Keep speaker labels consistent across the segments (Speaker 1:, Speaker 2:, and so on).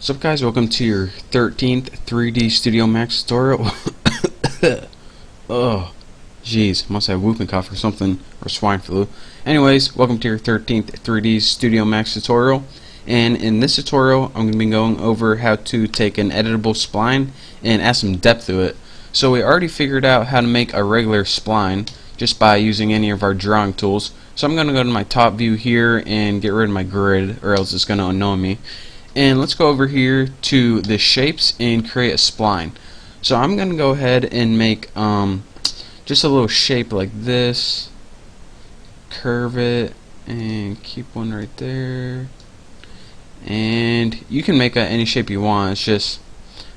Speaker 1: What's up, guys? Welcome to your 13th 3D Studio Max tutorial. Oh, jeez, must have whooping cough or something, or swine flu. Anyways, welcome to your 13th 3D Studio Max tutorial. And in this tutorial, I'm going to be going over how to take an editable spline and add some depth to it. So we already figured out how to make a regular spline just by using any of our drawing tools. So I'm going to go to my top view here and get rid of my grid, or else it's going to annoy me. And let's go over here to the shapes and create a spline. So I'm going to go ahead and make just a little shape like this, curve it, and keep one right there. And you can make any shape you want. It's just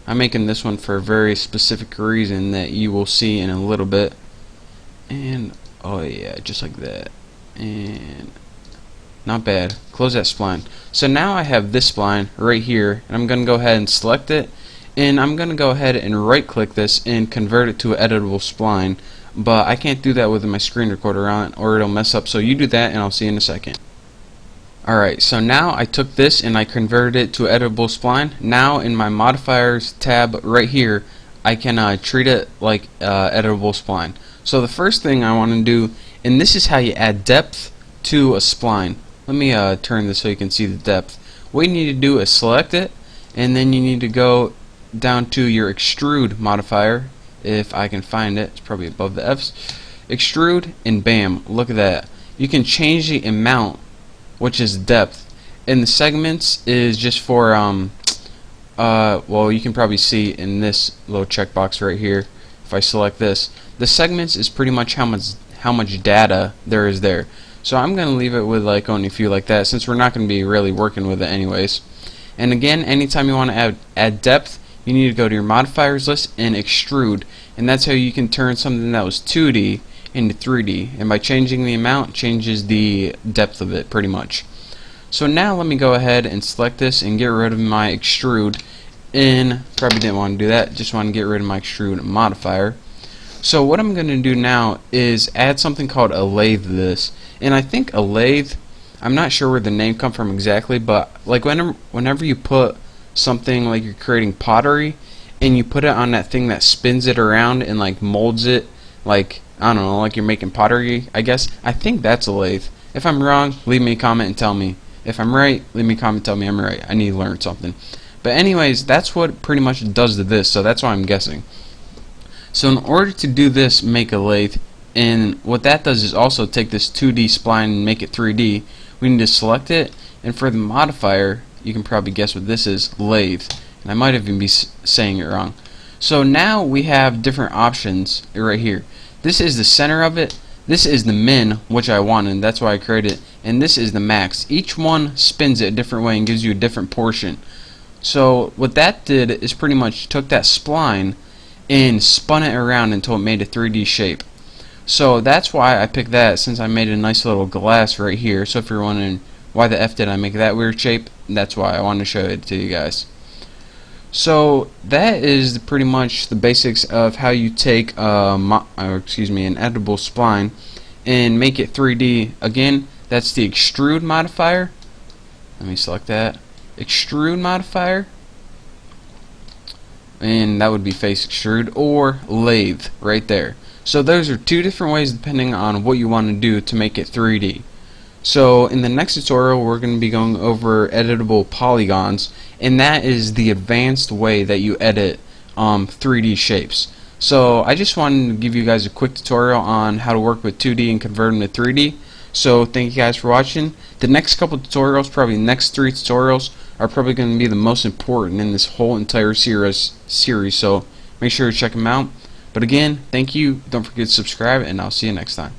Speaker 1: I'm making this one for a very specific reason that you will see in a little bit. And oh yeah, just like that. And not bad. Close that spline. So now I have this spline right here, and I'm going to go ahead and select it, and I'm going to go ahead and right click this and convert it to an editable spline, but I can't do that with my screen recorder on, or it'll mess up. So you do that and I'll see you in a second. Alright, so now I took this and I converted it to an editable spline. Now in my modifiers tab right here, I can treat it like editable spline. So the first thing I want to do, and this is how you add depth to a spline. Let me turn this so you can see the depth. What you need to do is select it, and then you need to go down to your extrude modifier, if I can find it. It's probably above the F's. Extrude, and bam, look at that. You can change the amount, which is depth, and the segments is just for well, you can probably see in this little checkbox right here. If I select this, the segments is pretty much how much data there is there. So I'm going to leave it with like only a few like that, since we're not going to be really working with it anyways. And again, anytime you want to add depth, you need to go to your modifiers list and extrude, and that's how you can turn something that was 2D into 3D, and by changing the amount changes the depth of it pretty much. So now let me go ahead and select this and get rid of my extrude, and probably didn't want to do that, just want to get rid of my extrude modifier. So what I'm going to do now is add something called a lathe to this. And I think a lathe, I'm not sure where the name come from exactly, but like whenever you put something like you're creating pottery and you put it on that thing that spins it around and like molds it, like I don't know, like you're making pottery, I guess. I think that's a lathe. If I'm wrong, leave me a comment and tell me. If I'm right, leave me a comment and tell me I'm right. I need to learn something. But anyways, that's what pretty much does to this, so that's why I'm guessing. So in order to do this, make a lathe, and what that does is also take this 2D spline and make it 3D. We need to select it, and for the modifier, you can probably guess what this is, lathe. And I might even be saying it wrong. So now we have different options right here. This is the center of it, this is the min, which I wanted, that's why I created it, and this is the max. Each one spins it a different way and gives you a different portion. So what that did is pretty much took that spline and spun it around until it made a 3D shape. So that's why I picked that, since I made a nice little glass right here. So if you're wondering why the F did I make that weird shape, that's why I wanted to show it to you guys. So that is pretty much the basics of how you take an editable spline and make it 3D. Again, that's the extrude modifier. Let me select that. Extrude modifier. And that would be face extrude, or lathe right there. So those are two different ways depending on what you want to do to make it 3D. So in the next tutorial we're going to be going over editable polygons, and that is the advanced way that you edit 3D shapes. So I just wanted to give you guys a quick tutorial on how to work with 2D and convert them to 3D. So thank you guys for watching. The next couple tutorials, probably the next 3 tutorials, are probably going to be the most important in this whole entire series, so make sure to check them out. But again, thank you, don't forget to subscribe, and I'll see you next time.